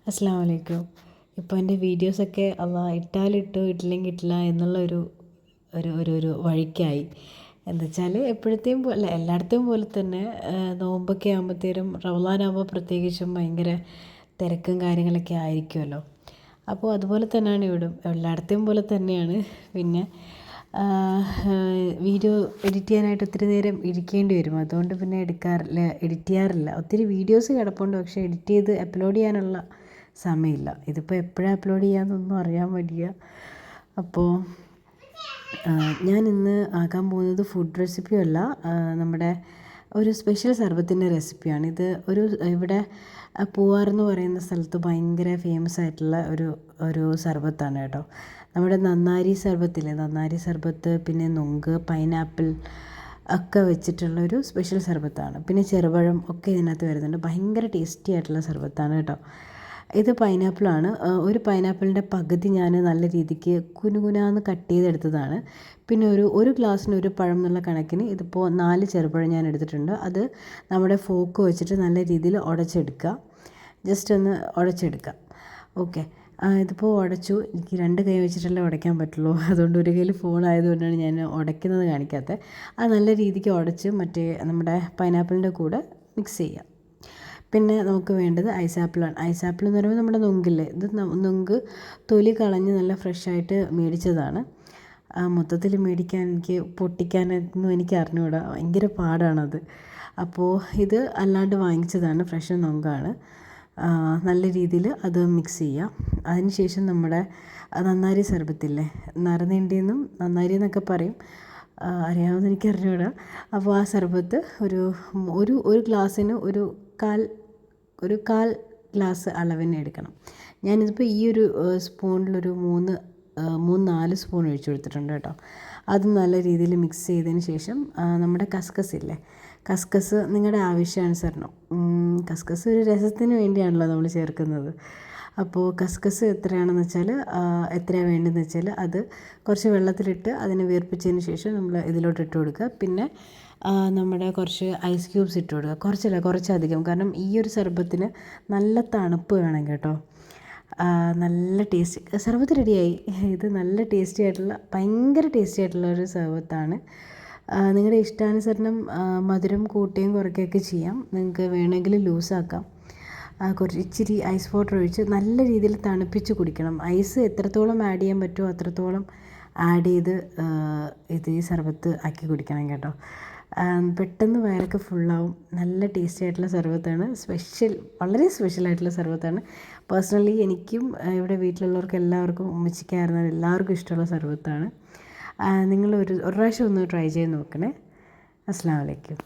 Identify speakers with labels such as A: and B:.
A: അസ്സലാമു അലൈക്കും. ഇപ്പോൾ എൻ്റെ വീഡിയോസൊക്കെ ഇട്ടാലിട്ടു ഇട്ടില്ലെങ്കിൽ ഇട്ടില്ല എന്നുള്ള ഒരു ഒരു ഒരു ഒരു വഴിക്കായി. എന്താ വെച്ചാൽ എപ്പോഴത്തെയും പോലെ എല്ലായിടത്തെയും പോലെ തന്നെ നോമ്പൊക്കെ ആകുമ്പോഴത്തേനും റമളാനാകുമ്പോൾ പ്രത്യേകിച്ചും ഭയങ്കര തിരക്കും കാര്യങ്ങളൊക്കെ ആയിരിക്കുമല്ലോ. അപ്പോൾ അതുപോലെ തന്നെയാണ് ഇവിടെ എല്ലായിടത്തെയും പോലെ തന്നെയാണ്. പിന്നെ വീഡിയോ എഡിറ്റ് ചെയ്യാനായിട്ട് ഒത്തിരി നേരം ഇരിക്കേണ്ടി വരും. അതുകൊണ്ട് പിന്നെ എഡിറ്റ് ചെയ്യാറില്ല. ഒത്തിരി വീഡിയോസ് കിടപ്പുണ്ട്, പക്ഷേ എഡിറ്റ് ചെയ്ത് അപ്ലോഡ് ചെയ്യാനുള്ള സമയമില്ല. ഇതിപ്പോൾ എപ്പോഴാണ് അപ്ലോഡ് ചെയ്യാമെന്നൊന്നും അറിയാൻ വയ്യ. അപ്പോൾ ഞാൻ ഇന്ന് ആക്കാൻ പോകുന്നത് ഫുഡ് റെസിപ്പിയും അല്ല, നമ്മുടെ ഒരു സ്പെഷ്യൽ സർബത്തിൻ്റെ റെസിപ്പിയാണ്. ഇത് ഇവിടെ പൂവാർ എന്ന് പറയുന്ന സ്ഥലത്ത് ഭയങ്കര ഫേമസ് ആയിട്ടുള്ള ഒരു സർബത്താണ് കേട്ടോ. നമ്മുടെ നന്നാരി സർബത്തില്ലേ, നന്നാരി സർബത്ത്, പിന്നെ നുങ്ക്, പൈനാപ്പിൾ ഒക്കെ വെച്ചിട്ടുള്ളൊരു സ്പെഷ്യൽ സർബത്താണ്. പിന്നെ ചെറുപഴം ഒക്കെ ഇതിനകത്ത് വരുന്നുണ്ട്. ഭയങ്കര ടേസ്റ്റി ആയിട്ടുള്ള സർബത്താണ് കേട്ടോ. ഇത് പൈനാപ്പിളാണ്. ഒരു പൈനാപ്പിളിൻ്റെ പകുതി ഞാൻ നല്ല രീതിക്ക് കുനുകുനാന്ന് കട്ട് ചെയ്തെടുത്തതാണ്. പിന്നെ ഒരു ഗ്ലാസ്സിന് ഒരു പഴം എന്നുള്ള കണക്കിന് ഇതിപ്പോൾ 4 ചെറുപഴം ഞാൻ എടുത്തിട്ടുണ്ട്. അത് നമ്മുടെ ഫോക്ക് വെച്ചിട്ട് നല്ല രീതിയിൽ ഉടച്ചെടുക്കുക. ജസ്റ്റ് ഒന്ന് ഉടച്ചെടുക്കുക. ഓക്കെ, ഇതിപ്പോൾ ഉടച്ചു. എനിക്ക് 2 കൈ വെച്ചിട്ടല്ലേ ഉടയ്ക്കാൻ പറ്റുള്ളൂ. അതുകൊണ്ട് ഒരു കയ്യിൽ ഫോൺ ആയതുകൊണ്ടാണ് ഞാൻ ഉടയ്ക്കുന്നത് കാണിക്കാത്തത്. അത് നല്ല രീതിക്ക് ഉടച്ച് നമ്മുടെ പൈനാപ്പിളിൻ്റെ കൂടെ മിക്സ് ചെയ്യുക. പിന്നെ നമുക്ക് വേണ്ടത് ഐസാപ്പിളാണ്. ഐസാപ്പിൾ എന്ന് പറയുമ്പോൾ നമ്മുടെ നുങ്കില്ലേ, ഇത് നുങ്ക് തൊലി കളഞ്ഞ് നല്ല ഫ്രഷായിട്ട് മേടിച്ചതാണ്. മൊത്തത്തിൽ പൊട്ടിക്കാനൊന്നും എനിക്ക് അറിഞ്ഞുകൂടാ, ഭയങ്കര പാടാണത്. അപ്പോൾ ഇത് അല്ലാണ്ട് വാങ്ങിച്ചതാണ്, ഫ്രഷ് നുങ്കാണ്. നല്ല രീതിയിൽ അത് മിക്സ് ചെയ്യാം. അതിനുശേഷം നമ്മുടെ നന്നാരി സർബത്തില്ലേ, നറുനീണ്ടിയെന്നും നന്നാരി എന്നൊക്കെ പറയും, അറിയാവുന്ന എനിക്ക് അറിഞ്ഞുകൂടാ. അപ്പോൾ ആ സർബത്ത് ഒരു ഗ്ലാസ്സിന് ഒരു കാൽ ഗ്ലാസ് അളവിന് എടുക്കണം. ഞാനിതിപ്പോൾ ഈ ഒരു സ്പൂണിലൊരു 3-4 സ്പൂൺ ഒഴിച്ചു കൊടുത്തിട്ടുണ്ട് കേട്ടോ. അത് നല്ല രീതിയിൽ മിക്സ് ചെയ്തതിന് ശേഷം നമ്മുടെ കസ്കസ് നിങ്ങളുടെ ആവശ്യാനുസരണം. കസ്കസ് ഒരു രസത്തിന് വേണ്ടിയാണല്ലോ നമ്മൾ ചേർക്കുന്നത്. അപ്പോൾ കസ്കസ് എത്രയാണെന്ന് വെച്ചാൽ എത്രയാണ് വേണ്ടതെന്ന് വെച്ചാൽ അത് കുറച്ച് വെള്ളത്തിലിട്ട് അതിനെ വീർപ്പിച്ചതിന് ശേഷം നമ്മൾ ഇതിലോട്ട് ഇട്ട് കൊടുക്കുക. പിന്നെ നമ്മുടെ കുറച്ച് ഐസ് ക്യൂബ്സ് ഇട്ട് കൊടുക്കുക. കുറച്ചധികം, കാരണം ഈ ഒരു സർബത്തിന് നല്ല തണുപ്പ് വേണം കേട്ടോ. നല്ല ടേസ്റ്റ് സർബത്ത് റെഡിയായി. ഇത് നല്ല ടേസ്റ്റി ആയിട്ടുള്ള, ഭയങ്കര ടേസ്റ്റി ആയിട്ടുള്ള ഒരു സർബത്താണ്. നിങ്ങളുടെ ഇഷ്ടാനുസരണം മധുരം കൂട്ടുകയും കുറയ്ക്കുകയൊക്കെ ചെയ്യാം. നിങ്ങൾക്ക് വേണമെങ്കിൽ ലൂസാക്കാം. ഇച്ചിരി ഐസ് വാട്ടർ ഒഴിച്ച് നല്ല രീതിയിൽ തണുപ്പിച്ച് കുടിക്കണം. ഐസ് എത്രത്തോളം ആഡ് ചെയ്യാൻ പറ്റുമോ അത്രത്തോളം ആഡ് ചെയ്ത് ഈ സർബത്ത് ആക്കി കുടിക്കണം കേട്ടോ. പെട്ടെന്ന് വയറൊക്കെ ഫുള്ളാവും. നല്ല ടേസ്റ്റി ആയിട്ടുള്ള സർബത്താണ്. വളരെ സ്പെഷ്യലായിട്ടുള്ള സർബത്താണ്. പേഴ്സണലി എനിക്കും ഇവിടെ വീട്ടിലുള്ളവർക്ക് എല്ലാവർക്കും, ഉമ്മച്ചിക്കായിരുന്ന എല്ലാവർക്കും ഇഷ്ടമുള്ള സർബത്താണ്. നിങ്ങൾ ഒരു പ്രാവശ്യം ഒന്ന് ട്രൈ ചെയ്ത് നോക്കണേ. അസ്സലാമു അലൈക്കും.